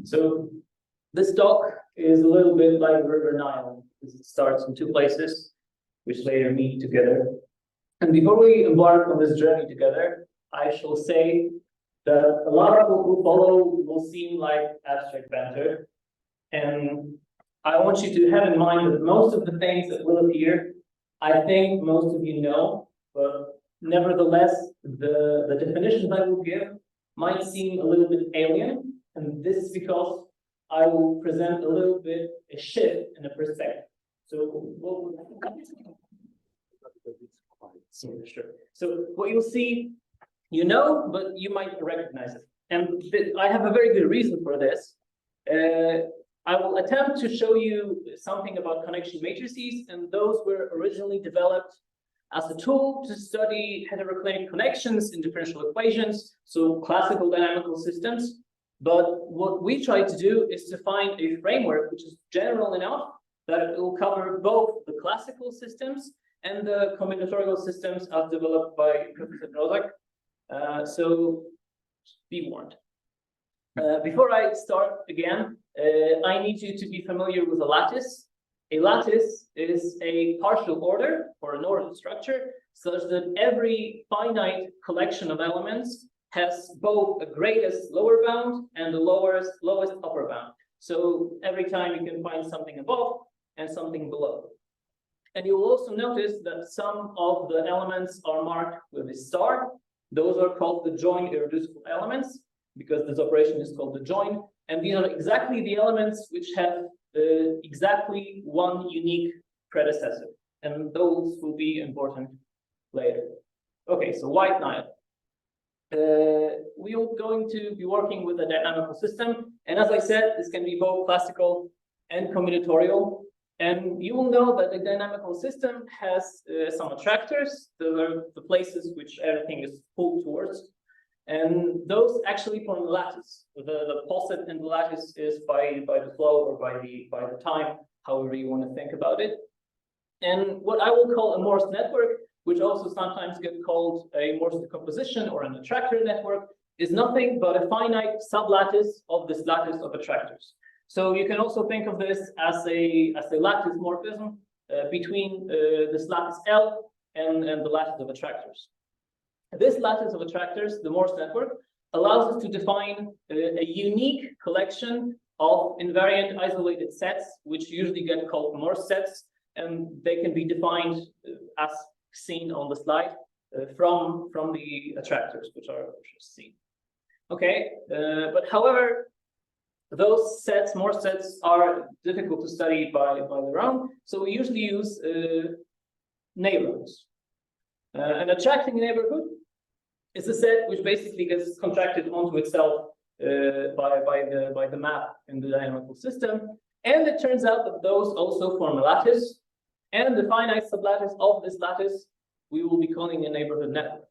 So this talk is a little bit like the River Nile, because it starts in two places, which later meet together. And before we embark on this journey together, I shall say that a lot of people who follow will seem like abstract banter. And I want you to have in mind that most of the things that will appear, I think most of you know, but nevertheless, the definitions I will give might seem a little bit alien. And this is because I will present a little bit a shift in the perspective. So what you'll see, you know, but you might recognize it. And I have a very good reason for this. I will attempt to show you something about connection matrices, and those were originally developed as a tool to study heteroclinic connections in differential equations, so classical dynamical systems. But what we try to do is to find a framework which is general enough that it will cover both the classical systems and the combinatorial systems as developed by Professor Rozak. So be warned. Before I start again, I need you to be familiar with a lattice. A lattice is a partial order or an ordered structure such that every finite collection of elements has both a greatest lower bound and the lowest upper bound. So every time you can find something above and something below. And you will also notice that some of the elements are marked with a star. Those are called the joint irreducible elements, because this operation is called the join. And these are exactly the elements which have exactly one unique predecessor. And those will be important later. Okay, so White Nile. We are going to be working with a dynamical system. And as I said, this can be both classical and combinatorial. And you will know that the dynamical system has some attractors. Those are the places which everything is pulled towards. And those actually form the lattice. The poset in the lattice is by the flow or by the time, however you want to think about it. And what I will call a Morse network, which also sometimes gets called a Morse decomposition or an attractor network, is nothing but a finite sublattice of this lattice of attractors. So you can also think of this as a lattice morphism between this lattice L and the lattice of attractors. This lattice of attractors, the Morse network, allows us to define a unique collection of invariant isolated sets, which usually get called Morse sets, and they can be defined as seen on the slide from the attractors, which are seen. Okay, but however, those sets, Morse sets, are difficult to study by their own, so we usually use neighborhoods. An attracting neighborhood is a set which basically gets contracted onto itself by the map in the dynamical system. And it turns out that those also form a lattice. And the finite sublattice of this lattice, we will be calling a neighborhood network.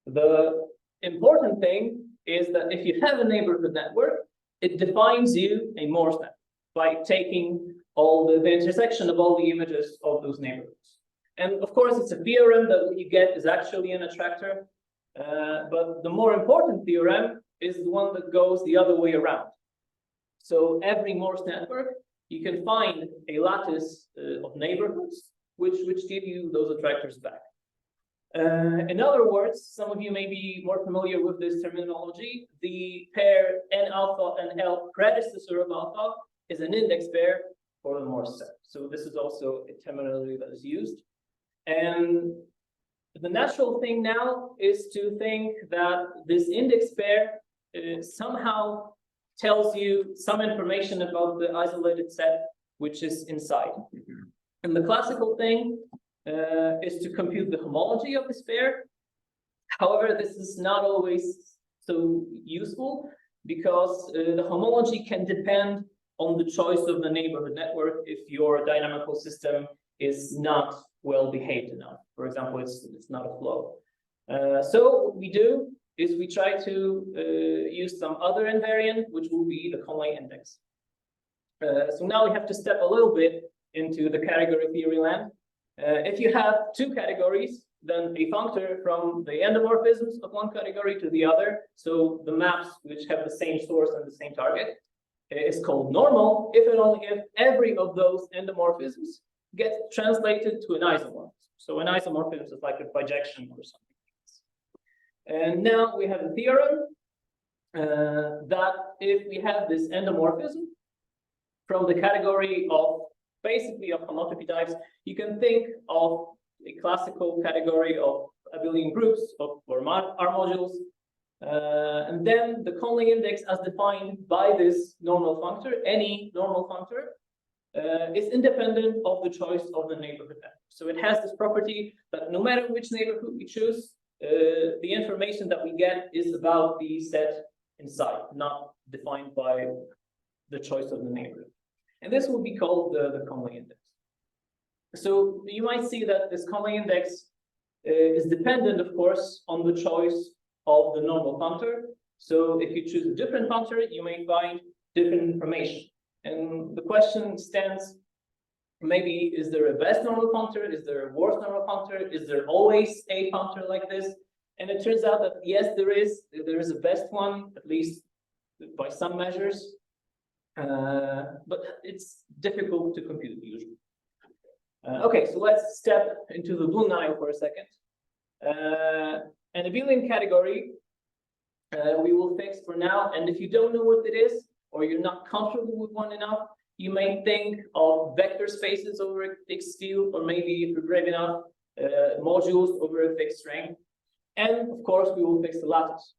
The important thing is that if you have a neighborhood network, it defines you a Morse network by taking all the intersection of all the images of those neighborhoods. And of course, it's a theorem that what you get is actually an attractor. But the more important theorem is the one that goes the other way around. So every Morse network, you can find a lattice of neighborhoods which give you those attractors back. In other words, some of you may be more familiar with this terminology. The pair N alpha and L predecessor of alpha is an index pair for the Morse set. So this is also a terminology that is used. And the natural thing now is to think that this index pair somehow tells you some information about the isolated set which is inside. And the classical thing is to compute the homology of this pair. However, this is not always so useful because the homology can depend on the choice of the neighborhood network if your dynamical system is not well behaved enough. For example, it's not a flow. So what we do is we try to use some other invariant, which will be the Conley index. So now we have to step a little bit into the category theory land. If you have two categories, then a functor from the endomorphisms of one category to the other, so the maps which have the same source and the same target, is called normal if and only if every of those endomorphisms gets translated to an isomorphism. So an isomorphism is like a projection or something. And now we have a theorem that if we have this endomorphism from the category of basically of homotopy types, you can think of a classical category of abelian groups of or R modules, and then the Conley index as defined by this normal functor, any normal functor, is independent of the choice of the neighborhood vector. So it has this property that no matter which neighborhood we choose, the information that we get is about the set inside, not defined by the choice of the neighborhood. And this will be called the Conley index. So you might see that this Conley index is dependent, of course, on the choice of the normal functor. So if you choose a different functor, you may find different information. And the question stands, maybe is there a best normal functor? Is there a worst normal functor? Is there always a functor like this? And it turns out that yes, there is a best one, at least by some measures, but it's difficult to compute usually. Okay, so let's step into the Blue Nile for a second. An abelian category we will fix for now, and if you don't know what it is, or you're not comfortable with one enough, you may think of vector spaces over a fixed field, or maybe if you're brave enough, modules over a fixed string. And of course, we will fix the lattice.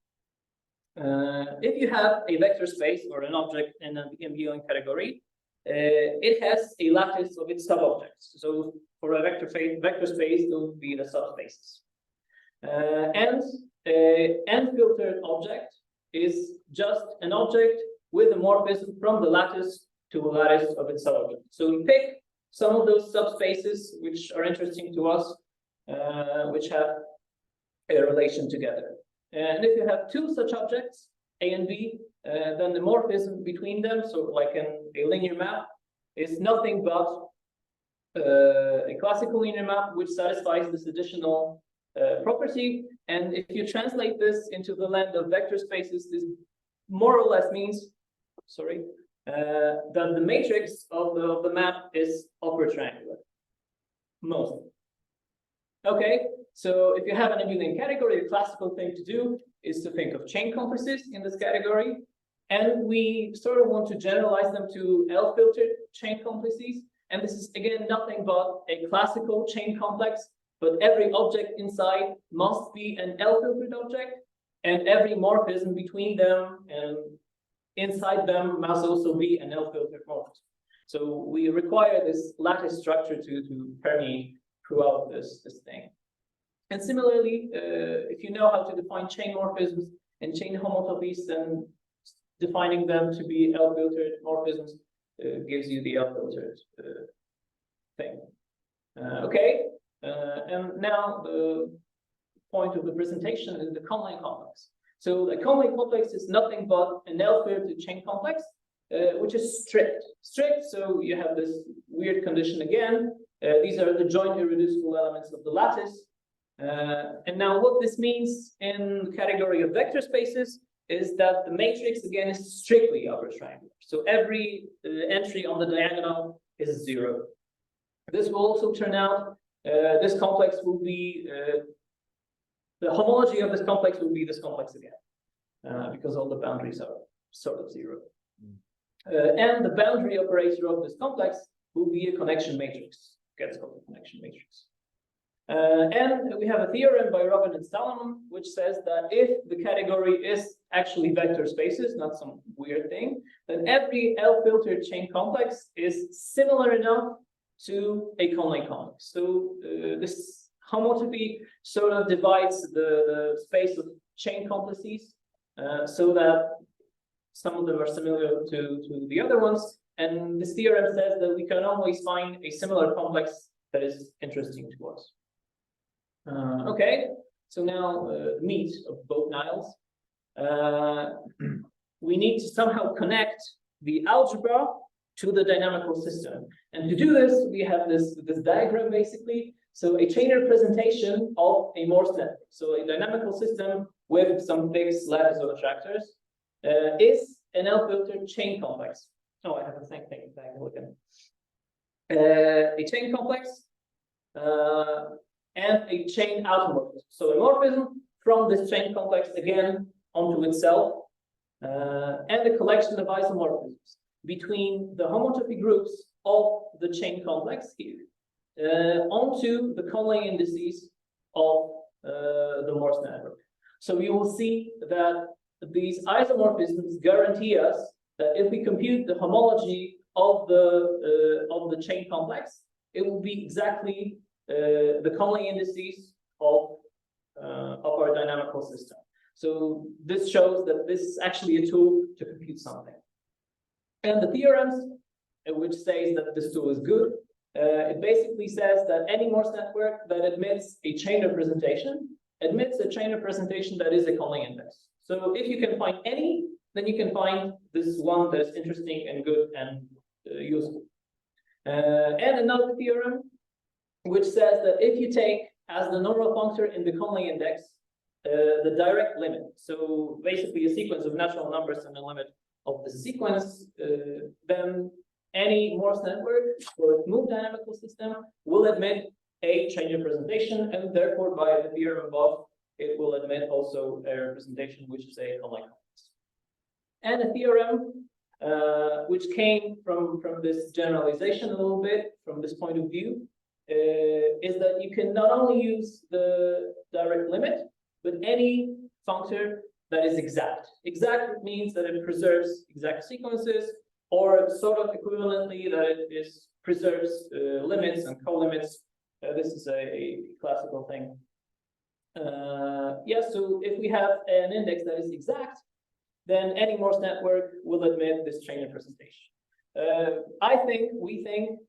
If you have a vector space or an object in an abelian category, it has a lattice of its subobjects. So for a vector space, those would be the subspaces. And an unfiltered object is just an object with a morphism from the lattice to the lattice of its subobject. So we pick some of those subspaces which are interesting to us, which have a relation together. And if you have two such objects, A and B, then the morphism between them, so like a linear map, is nothing but a classical linear map which satisfies this additional property. And if you translate this into the land of vector spaces, this more or less means, that the matrix of the map is upper triangular, mostly. Okay, so if you have an abelian category, the classical thing to do is to think of chain complexes in this category, and we sort of want to generalize them to L-filtered chain complexes. And this is again nothing but a classical chain complex, but every object inside must be an L-filtered object, and every morphism between them and inside them must also be an L-filtered morphism. So we require this lattice structure to permeate throughout this thing. And similarly, if you know how to define chain morphisms and chain homotopies, then defining them to be L-filtered morphisms gives you the L-filtered thing. Okay, and now the point of the presentation is the Conley complex. So the Conley complex is nothing but an L-filtered chain complex, which is strict. Strict, so you have this weird condition again. These are the joint irreducible elements of the lattice. And now what this means in the category of vector spaces is that the matrix again is strictly upper triangular. So every entry on the diagonal is 0. This will also turn out, this complex will be, the homology of this complex will be this complex again, because all the boundaries are sort of 0. And the boundary operator of this complex will be a connection matrix. Gets called a connection matrix. And we have a theorem by Robin and Salomon, which says that if the category is actually vector spaces, not some weird thing, then every L-filtered chain complex is similar enough to a Conley complex. So this homotopy sort of divides the space of chain complexes so that some of them are similar to the other ones. And this theorem says that we can always find a similar complex that is interesting to us. Okay, so now meat of both Niles. We need to somehow connect the algebra to the dynamical system. And to do this, we have this diagram basically. So a chain representation of a Morse network. So a dynamical system with some fixed lattice of attractors is an L-filter chain complex. Oh, I have the same thing back again. A chain complex and a chain automorphism. So a morphism from this chain complex again onto itself, and a collection of isomorphisms between the homotopy groups of the chain complex here onto the Conley indices of the Morse network. So you will see that these isomorphisms guarantee us that if we compute the homology of the chain complex, it will be exactly the Conley indices of our dynamical system. So this shows that this is actually a tool to compute something. And the theorems, which says that this tool is good, it basically says that any Morse network that admits a chain representation admits a chain representation that is a Conley index. So if you can find any, then you can find this one that's interesting and good and useful. And another theorem, which says that if you take as the normal functor in the Conley index the direct limit, so basically a sequence of natural numbers and the limit of the sequence, then any Morse network or smooth dynamical system will admit a chain representation, and therefore by the theorem above, it will admit also a representation which is a Conley complex. And a theorem which came from this generalization a little bit, from this point of view, is that you can not only use the direct limit, but any functor that is exact. Exact means that it preserves exact sequences, or sort of equivalently that it preserves limits and co-limits. This is a classical thing. Yeah, so if we have an index that is exact, then any Morse network will admit this chain representation. We think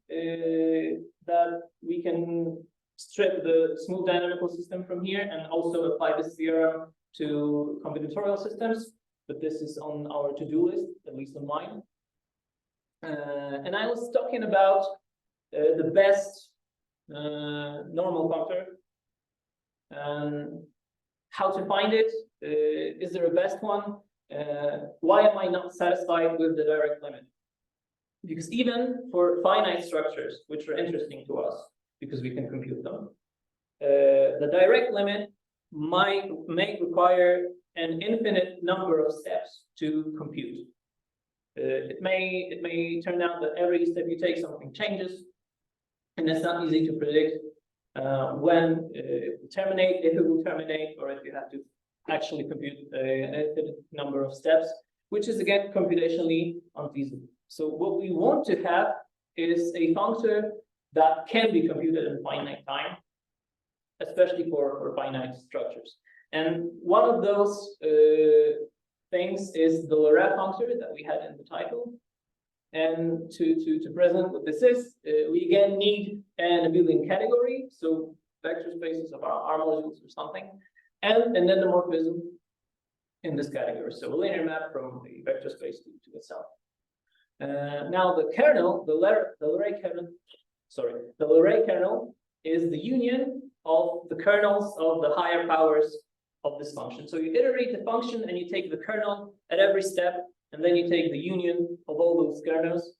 that we can strip the smooth dynamical system from here and also apply this theorem to combinatorial systems, but this is on our to-do list, at least on mine. And I was talking about the best normal functor, how to find it. Is there a best one? Why am I not satisfied with the direct limit? Because even for finite structures, which are interesting to us because we can compute them, the direct limit may require an infinite number of steps to compute. It may turn out that every step you take, something changes, and it's not easy to predict when it will terminate, if it will terminate, or if you have to actually compute an infinite number of steps, which is again computationally unfeasible. So what we want to have is a functor that can be computed in finite time, especially for finite structures. And one of those things is the Leray Functor that we had in the title. And to present what this is, we again need an abelian category, so vector spaces of our modules or something, and an endomorphism in this category, so a linear map from the vector space to itself. Now the kernel, the Leray kernel is the union of the kernels of the higher powers of this function. So you iterate the function and you take the kernel at every step, and then you take the union of all those kernels.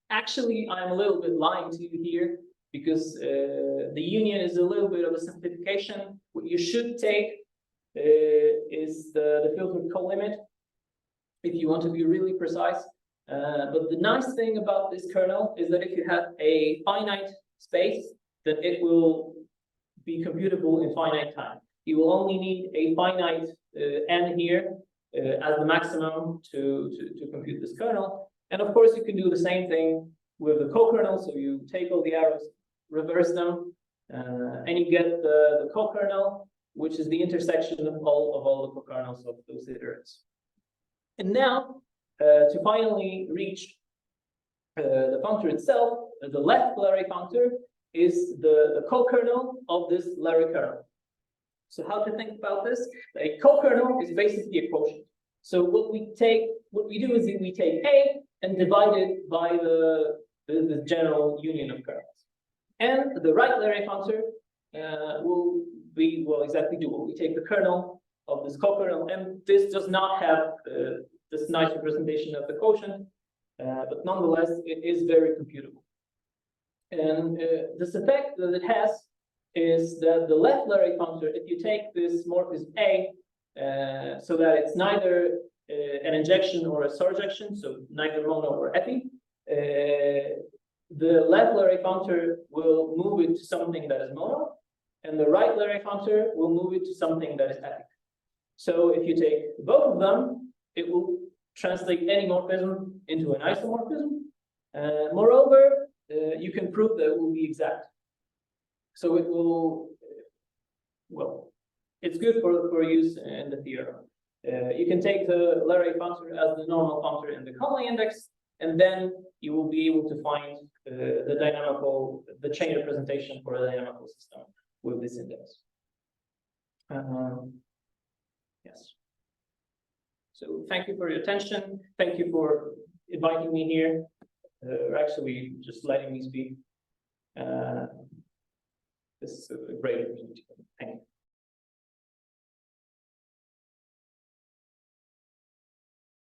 Actually, I'm a little bit lying to you here, because the union is a little bit of a simplification. What you should take is the filtered co-limit, if you want to be really precise. But the nice thing about this kernel is that if you have a finite space, then it will be computable in finite time. You will only need a finite n here as the maximum to compute this kernel. And of course, you can do the same thing with the co-kernel. So you take all the arrows, reverse them, and you get the co-kernel, which is the intersection of all the co-kernels of those iterates. And now, to finally reach the functor itself, the left Leray functor is the co-kernel of this Leray kernel. So how to think about this? A co-kernel is basically a quotient. So what we do is we take A and divide it by the general union of kernels. And the right Leray functor will be, well, exactly dual. We take the kernel of this co-kernel, and this does not have this nice representation of the quotient, but nonetheless, it is very computable. And this effect that it has is that the left Leray functor, if you take this morphism A, so that it's neither an injection or a surjection, so neither mono or epi, the left Leray functor will move it to something that is mono, and the right Leray functor will move it to something that is epi. So if you take both of them, it will translate any morphism into an isomorphism. Moreover, you can prove that it will be exact. So it will, well, it's good for use in the theorem. You can take the Leray functor as the normal functor in the Conley index, and then you will be able to find the chain representation for a dynamical system with this index. Yes. So thank you for your attention. Thank you for inviting me here, or actually just letting me speak. This is a great opportunity. Thank you.